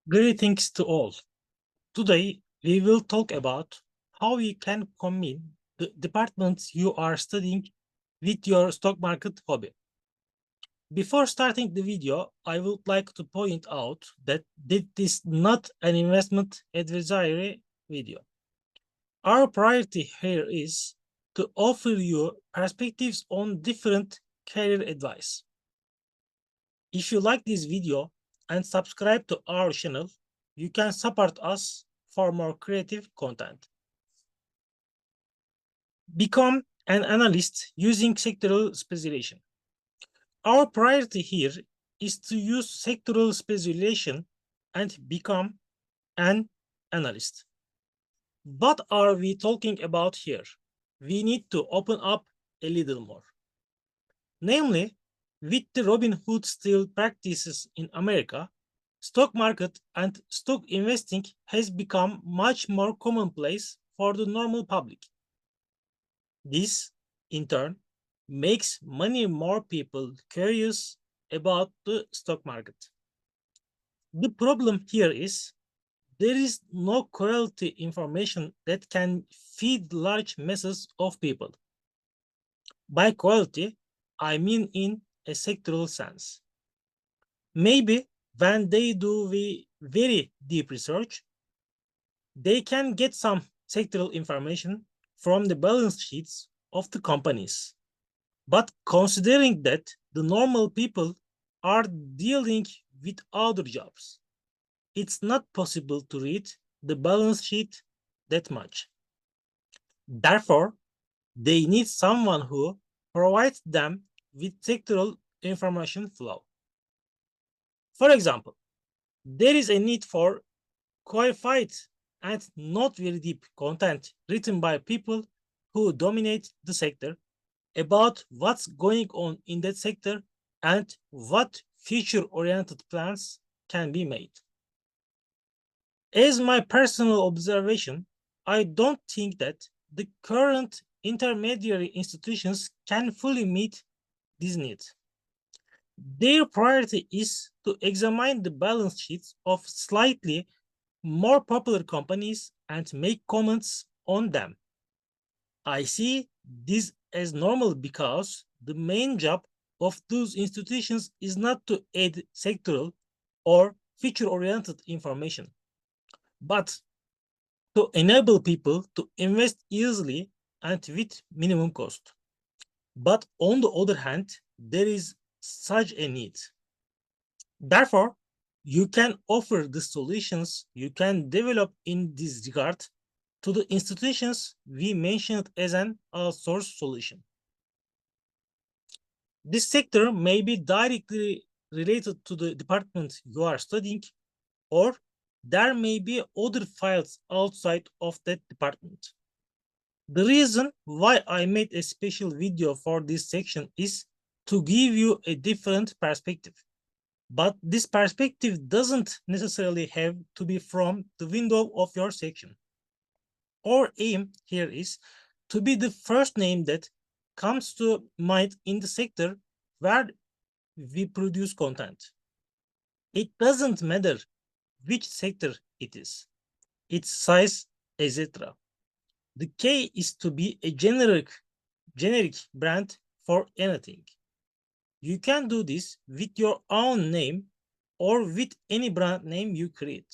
Greetings to all. Today, we will talk about how you can combine the departments you are studying with your stock market hobby. Before starting the video, I would like to point out that this is not an investment advisory video. Our priority here is to offer you perspectives on different career advice. If you like this video and subscribe to our channel, you can support us for more creative content. Become an analyst using sectoral specialization. Our priority here is to use sectoral specialization and become an analyst. What are we talking about here? We need to open up a little more. Namely, with the Robin Hood style practices in America, stock market and stock investing has become much more commonplace for the normal public. This, in turn, makes many more people curious about the stock market. The problem here is there is no quality information that can feed large masses of people. By quality, I mean in a sectoral sense. Maybe when they do very deep research, they can get some sectoral information from the balance sheets of the companies. But considering that the normal people are dealing with other jobs, it's not possible to read the balance sheet that much. Therefore, they need someone who provides them with sectoral information flow. For example, there is a need for qualified and not very deep content written by people who dominate the sector about what's going on in that sector and what future oriented plans can be made. As my personal observation, I don't think that the current intermediary institutions can fully meet this need. Their priority is to examine the balance sheets of slightly more popular companies and make comments on them. I see this as normal because the main job of those institutions is not to add sectoral or future oriented information, but to enable people to invest easily and with minimum cost. But on the other hand, there is such a need. Therefore, you can offer the solutions you can develop in this regard to the institutions we mentioned as an outsourced solution. This sector may be directly related to the department you are studying, or there may be other files outside of that department. The reason why I made a special video for this section is to give you a different perspective. But this perspective doesn't necessarily have to be from the window of your section. Our aim here is to be the first name that comes to mind in the sector where we produce content. It doesn't matter which sector it is, its size, etc. The key is to be a generic brand for anything. You can do this with your own name or with any brand name you create.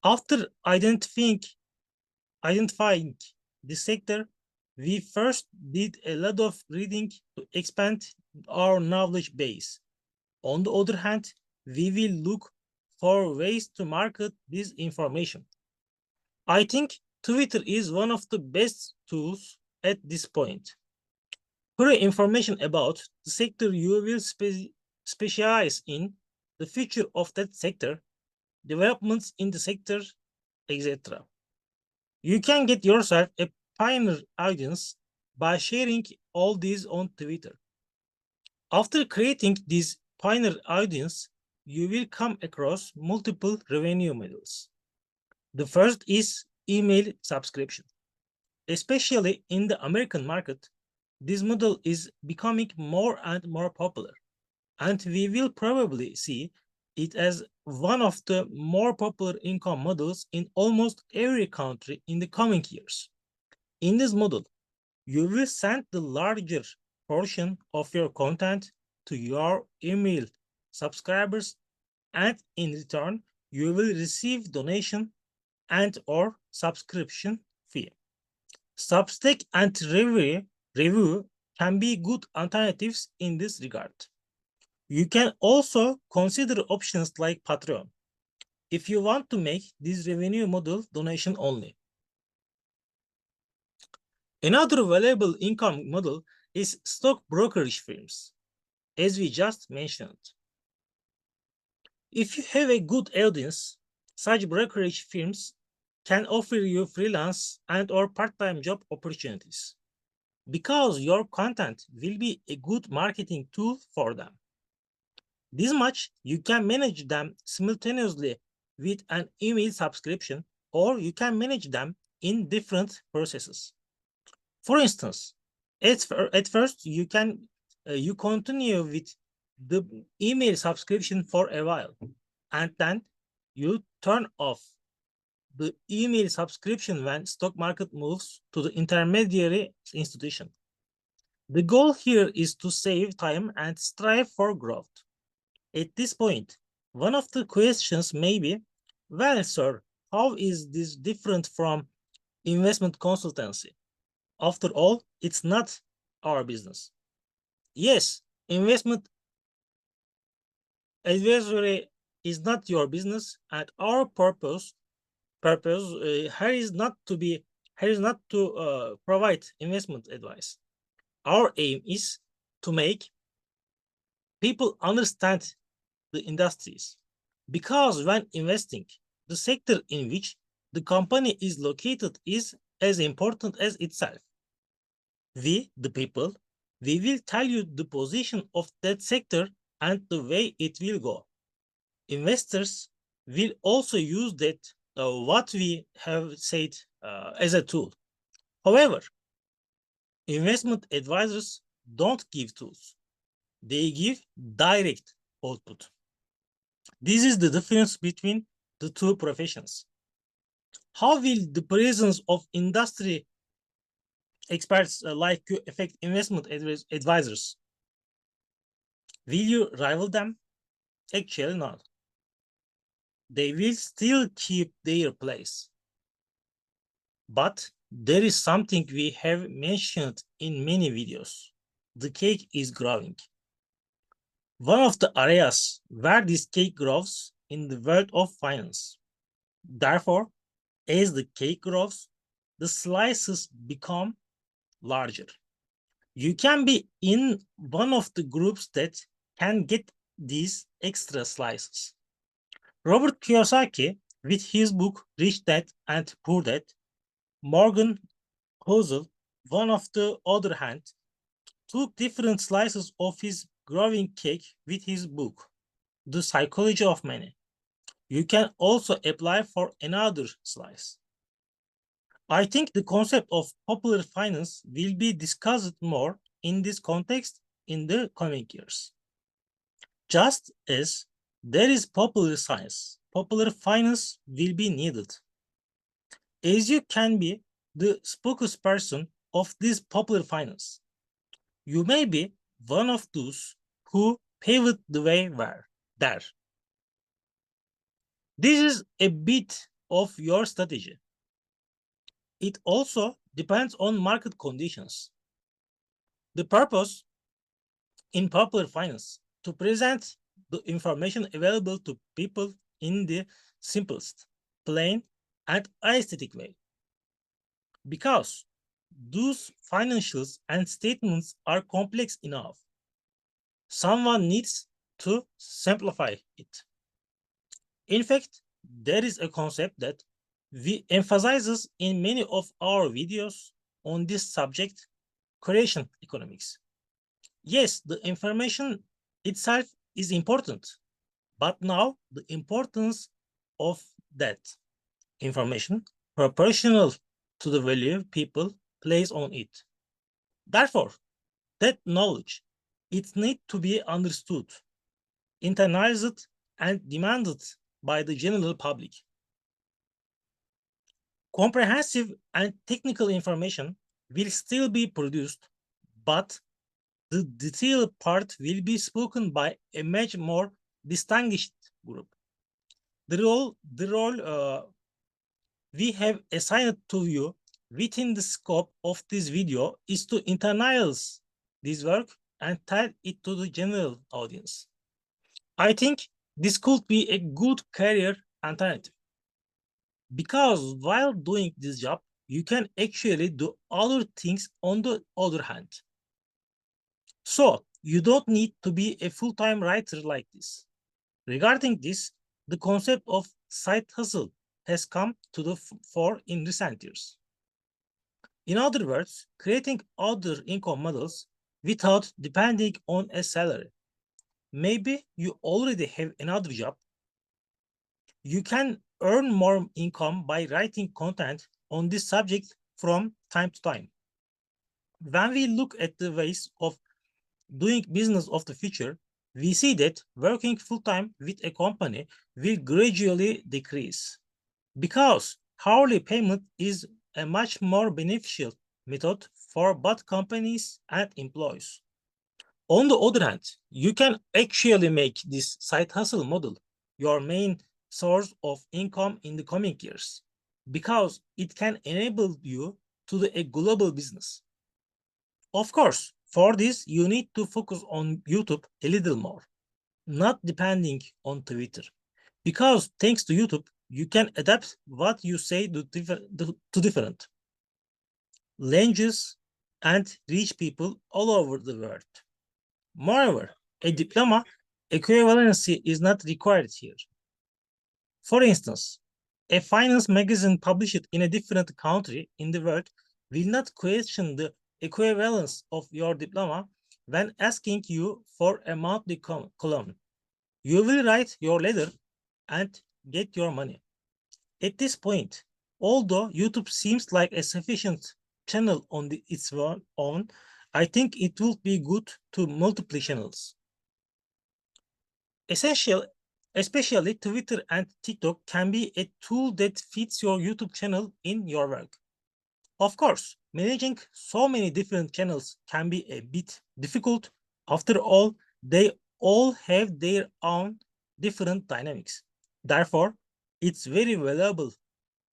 After identifying the sector, we first did a lot of reading to expand our knowledge base. On the other hand, we will look for ways to market this information. I think Twitter is one of the best tools at this point. For information about the sector you will specialize in, the future of that sector, developments in the sector, etc. You can get yourself a pioneer audience by sharing all these on Twitter. After creating this pioneer audience, you will come across multiple revenue models. The first is email subscription. Especially in the American market, this model is becoming more and more popular, and we will probably see it as one of the more popular income models in almost every country in the coming years. In this model, you will send the larger portion of your content to your email subscribers, and in return, you will receive donation and or subscription fee. Substack and review can be good alternatives in this regard. You can also consider options like Patreon if you want to make this revenue model donation only. Another valuable income model is stock brokerage firms, as we just mentioned. If you have a good audience, such brokerage firms can offer you freelance and or part-time job opportunities because your content will be a good marketing tool for them. This much you can manage them simultaneously with an email subscription, or you can manage them in different processes. For instance, at first you continue with the email subscription for a while, and then you turn off the email subscription when stock market moves to the intermediary institution. The goal here is to save time and strive for growth. At this point, one of the questions may be, well, sir, how is this different from investment consultancy? After all, it's not our business. Yes, investment advisory is not your business, and our purpose here is not to provide investment advice. Our aim is to make people understand the industries, because when investing, the sector in which the company is located is as important as itself. We, the people, we will tell you the position of that sector and the way it will go. Investors will also use that what we have said as a tool. However, investment advisors don't give tools. They give direct output. This is the difference between the two professions. How will the presence of industry experts like you affect investment advisors? Will you rival them? Actually, not. They will still keep their place. But there is something we have mentioned in many videos. The cake is growing. One of the areas where this cake grows in the world of finance. Therefore, as the cake grows, the slices become larger. You can be in one of the groups that can get these extra slices. Robert Kiyosaki, with his book Rich Dad and Poor Dad, Morgan Housel, one of the other hand, took different slices of his growing cake with his book, The Psychology of Money. You can also apply for another slice. I think the concept of popular finance will be discussed more in this context in the coming years. Just as there is popular science, popular finance will be needed. As you can be the spokesperson of this popular finance, you may be one of those who paved the way there. This is a bit of your strategy. It also depends on market conditions. The purpose in popular finance to present the information available to people in the simplest, plain, and aesthetic way. Because those financials and statements are complex enough. Someone needs to simplify it. In fact, there is a concept that we emphasizes in many of our videos on this subject, creation economics. Yes, the information itself is important, but now the importance of that information proportional to the value people place on it. Therefore, that knowledge, it needs to be understood, internalized, and demanded by the general public. Comprehensive and technical information will still be produced, but the detailed part will be spoken by a much more distinguished group. The role we have assigned to you within the scope of this video is to internalize this work and tell it to the general audience. I think this could be a good career alternative, because while doing this job, you can actually do other things on the other hand. So you don't need to be a full-time writer like this. Regarding this, the concept of side hustle has come to the fore in recent years. In other words, creating other income models without depending on a salary. Maybe you already have another job. You can earn more income by writing content on this subject from time to time. When we look at the ways of doing business of the future, we see that working full-time with a company will gradually decrease, because hourly payment is a much more beneficial method for both companies and employees. On the other hand, you can actually make this side hustle model your main source of income in the coming years, because it can enable you to do a global business. Of course, for this, you need to focus on YouTube a little more, not depending on Twitter, because thanks to YouTube, you can adapt what you say to different languages and reach people all over the world. Moreover, a diploma equivalency is not required here. For instance, a finance magazine published in a different country in the world will not question the equivalence of your diploma when asking you for a monthly column. You will write your letter and get your money. At this point, although YouTube seems like a sufficient channel on its own, I think it will be good to multiple channels. Especially Twitter and TikTok can be a tool that fits your YouTube channel in your work. Of course, managing so many different channels can be a bit difficult. After all, they all have their own different dynamics. Therefore, it's very valuable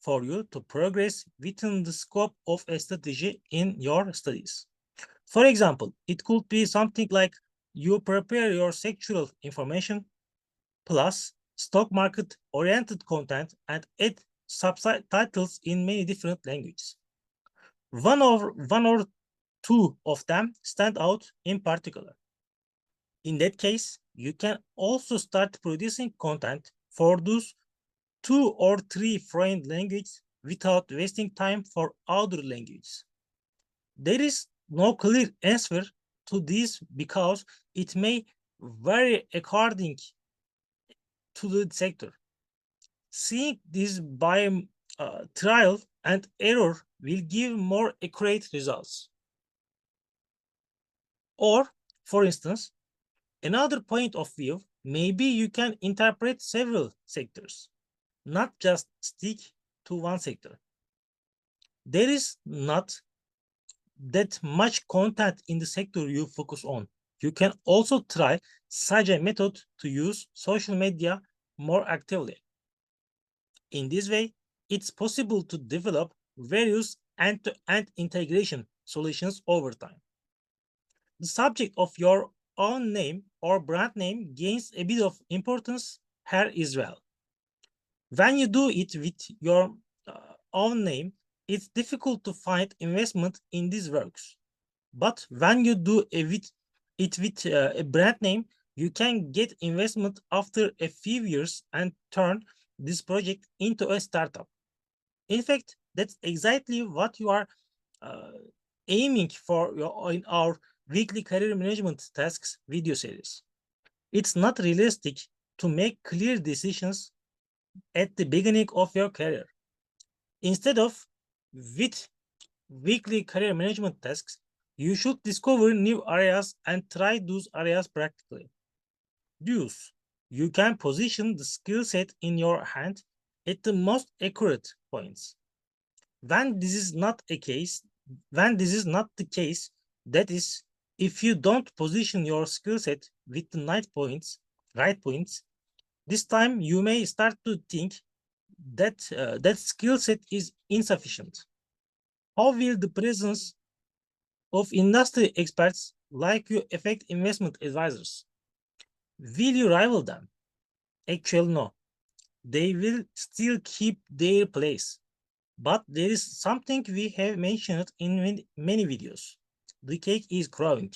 for you to progress within the scope of a strategy in your studies. For example, it could be something like you prepare your sexual information plus stock market oriented content and add subtitles in many different languages. One or two of them stand out in particular. In that case, you can also start producing content for those 2 or 3 foreign languages without wasting time for other languages. There is no clear answer to this because it may vary according to the sector. Seeing this by trial and error will give more accurate results. Or, for instance, another point of view, maybe you can interpret several sectors, not just stick to one sector. There is not that much content in the sector you focus on. You can also try such a method to use social media more actively. In this way, it's possible to develop various end-to-end integration solutions over time. The subject of your own name or brand name gains a bit of importance here as well. When you do it with your own name, it's difficult to find investment in these works. But when you do it with a brand name, you can get investment after a few years and turn this project into a startup. In fact, that's exactly what you are aiming for in our weekly career management tasks video series. It's not realistic to make clear decisions at the beginning of your career. Instead of with weekly career management tasks, you should discover new areas and try those areas practically. Use You can position the skill set in your hand at the most accurate points. When this is not a case, when this is not the case, that is, if you don't position your skill set with the right points, this time you may start to think that that skill set is insufficient. How will the presence of industry experts like you affect investment advisors? Will you rival them? Actually, no. They will still keep their place. But there is something we have mentioned in many videos. The cake is growing.